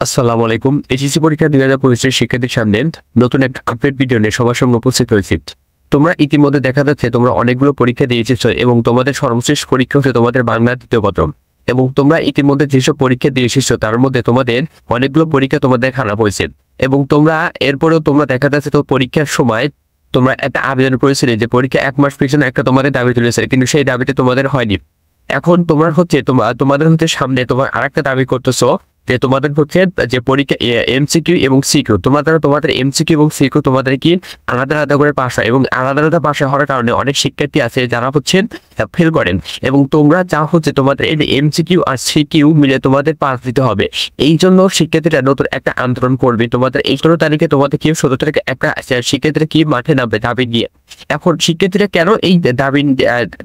আসসালামু আলাইকুম। এইচএসসি পরীক্ষা 2025 শিক্ষার্থীর সামনে নতুন একটা আপডেট ভিডিও নিয়ে সবার সামনে উপস্থিত হয়েছি। তোমরা ইতিমধ্যে দেখা যাচ্ছে তোমরা অনেকগুলো পরীক্ষা দিয়ে এসেছো এবং তোমাদের সর্বশেষ পরীক্ষা হচ্ছে তোমাদের বাংলা দ্বিতীয় প্রথম। এবং তোমরা ইতিমধ্যে যেসব পরীক্ষা দিয়ে এসেছো তার মধ্যে তোমাদের অনেকগুলো পরীক্ষা তোমাদের খারাপ হয়েছে এবং তোমরা এরপরেও তোমরা দেখা যাচ্ছে তো পরীক্ষার সময় তোমরা একটা আবেদন করেছিলে যে পরীক্ষা 1 মাস পিছনে একটা তোমাদের দাবি তুলেছে, কিন্তু সেই দাবিটা তোমাদের হয়নি। এখন তোমার হচ্ছে তোমাদের হচ্ছে সামনে তোমার আরেকটা দাবি করতেছো যে তোমাদের হচ্ছে যে পরীক্ষা এমসিকিউ এবং সিকিউ তোমাদের এমসিকিউ এবং সিকিউ তোমাদের কি আলাদা আলাদা করে পাস হয় এবং আলাদা আলাদা পাস হওয়ার কারণে অনেক শিক্ষার্থী আছে যারা হচ্ছে ফেল করেন এবং তোমরা যা হচ্ছে তোমাদের এই এমসিকিউ আর সিকিউ মিলে তোমাদের পাস দিতে হবে। এই জন্য শিক্ষার্থীরা নতুন একটা আন্দোলন করবে। তোমাদের এই 15 তারিখে তোমাদের কি 17 তারিখে একটা শিক্ষার্থীরা কি মাঠে নামবে দাবি নিয়ে। এখন শিক্ষার্থীরা কেন এই দাবি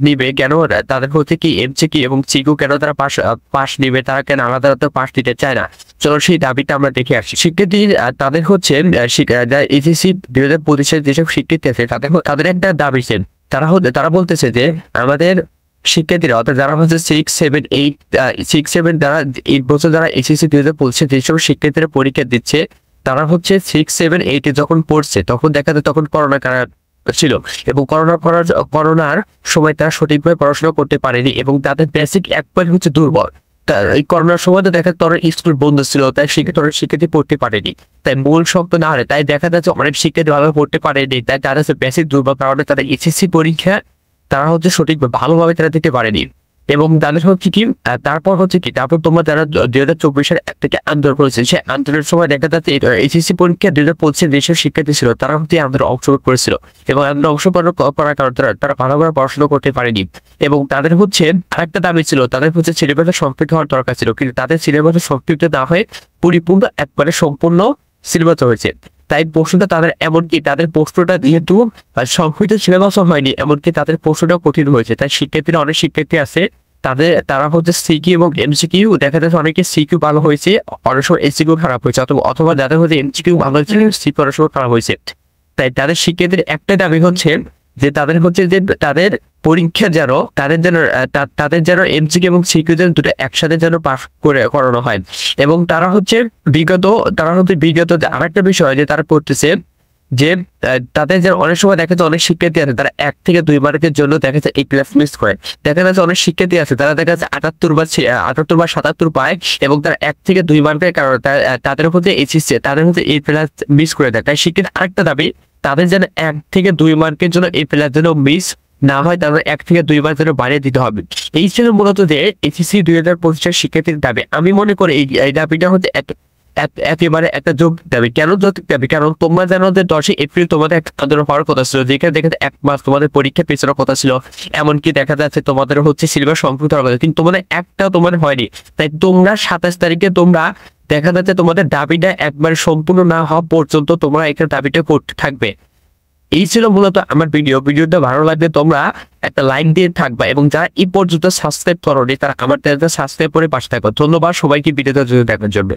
নিবে, কেন তাদের হচ্ছে কি এমসিকিউ এবং সিকিউ কেন তারা পাস নিবে, তারা কেন আলাদা আলাদা পাস দিতে চায় না, চলো সেই দাবিটা আমরা দেখে আসি। শিক্ষার্থী তাদের হচ্ছে এইচএসসি 2025 যেসব শিক্ষার্থী আছে তাদের একটা দাবি ছিল। তারা বলতেছে যে আমাদের শিক্ষার্থীরা অর্থাৎ যারা হচ্ছে 6-7 যারা 8 বছর যারা এইচএসসি 2025 যেসব শিক্ষার্থীরা পরীক্ষা দিচ্ছে তারা হচ্ছে 6-7-8 যখন পড়ছে তখন দেখা যায় তখন করোনা কাল ছিল এবং করোনার সময় তারা সঠিকভাবে পড়াশোনা করতে পারেনি এবং তাদের বেসিক একবার হচ্ছে দুর্বল। এই করোনার সময় তো দেখা তোর স্কুল বন্ধ ছিল, তাই শিক্ষার্থী পড়তে পারেনি, তাই মূল শক্ত না হলে তাই দেখা যাচ্ছে অনেক শিক্ষার্থী ভালোভাবে পড়তে পারেনি, তাই তারা হচ্ছে বেসিক দুর্বল কারণে তাদের এসএসসি পরীক্ষা তারা হচ্ছে সঠিকভাবে ভালোভাবে তারা দিতে পারেনি এবং তাদের হচ্ছে কি তারপর তোমরা যারা 2024 থেকে আন্দোলন করেছে সেই আন্দোলনের সময় দেখা যাচ্ছে এইচএসসি পরীক্ষা 2025 যেসব শিক্ষার্থী ছিল তারা হচ্ছে আন্দোলন অংশগ্রহণ করেছিল এবং আন্দোলন অংশগ্রহণ করার কারণে তারা ভালোভাবে পড়াশোনা করতে পারেনি এবং তাদের হচ্ছে আরেকটা দাবি ছিল, তাদের হচ্ছে সিলেবাসে সম্পৃক্ত হওয়ার দরকার ছিল, কিন্তু তাদের সিলেবাসে সম্পৃক্ত না হয়ে পরিপূর্ণ একবারে সম্পূর্ণ সিলেবাস হয়েছে। তাই প্রশ্নটা তাদের এমনকি তাদের প্রশ্নটা যেহেতু সংক্ষিপ্ত সিলেবাসও হয়নি এমনকি তাদের প্রশ্নটাও কঠিন হয়েছে। তাই শিক্ষার্থীরা অনেক শিক্ষার্থী আছে তারা হচ্ছে সিকিউ এবং এমসিকিউ দেখা যাচ্ছে অনেকে সিকিউ ভালো হয়েছে, অনেক সময় এমসিকিউ খারাপ হয়েছে, অথবা যাদের হচ্ছে এমসিকিউ ভালো হয়েছে সিকিউ অনেক সময় খারাপ হয়েছে। তাই তাদের শিক্ষার্থীর একটা দাবি হচ্ছে যে তাদের হচ্ছে যে তাদের পরীক্ষা যেন তাদের যেন এমসিকিউ এবং সিকিউ যেন দুটো একসাথে যেন পাস করানো হয় এবং তারা হচ্ছে বিগত আরেকটা বিষয় যে তারা পড়তেছে যে তাদের যে অনেক সময় দেখা যাচ্ছে অনেক শিক্ষার্থী আছে তারা 1 থেকে 2 মার্কের জন্য দেখা যাচ্ছে এই ক্লাস মিস করে। দেখা যাচ্ছে অনেক শিক্ষার্থী আছে তারা দেখা যাচ্ছে 78 বা 77 পায় এবং তারা 1 থেকে 2 মার্কের কারণে তাদের হচ্ছে এইচএসসি তাদের হচ্ছে এই ক্লাস মিস করে দেয়। তাই শিক্ষার্থী আরেকটা দাবি তাদের যেন 1 থেকে 2 মার্কের জন্য এই ক্লাস যেন মিস না হয়, তাদের 1 থেকে 2 মার্ক যেন বাড়িয়ে দিতে হবে। এই ছিল মূলত যে এইচএসসি 2025 শিক্ষার্থীর দাবি। আমি মনে করি এই দাবিটা হচ্ছে একেবারে একটা যৌক্তিক দাবি। কেন যৌক্তিক দাবি? কারণ তোমরা জানো যে 10 এপ্রিল তোমাদের একটা আন্দোলন হওয়ার কথা ছিল, যেখানে দেখা যায় 1 মাস তোমাদের পরীক্ষা পেছানোর কথা ছিল, এমনকি দেখা যাচ্ছে তোমাদের হচ্ছে সিলেবাস সম্পূর্ণ হওয়ার কথা, কিন্তু তোমাদের একটাও তোমাদের হয়নি। তাই তোমরা 27 তারিখে তোমরা দেখা যাচ্ছে তোমাদের দাবিটা একবার সম্পূর্ণ না হওয়া পর্যন্ত তোমরা এখানে দাবিটা করতে থাকবে। এই ছিল মূলত আমার ভিডিওটা ভালো লাগলে তোমরা একটা লাইক দিয়ে থাকবা এবং যারা এই পর্যন্ত সাবস্ক্রাইব করোনি তারা আমার চ্যানেলটা সাবস্ক্রাইব করে পাশে থাকো। ধন্যবাদ সবাইকে ভিডিওটা দেখার জন্য।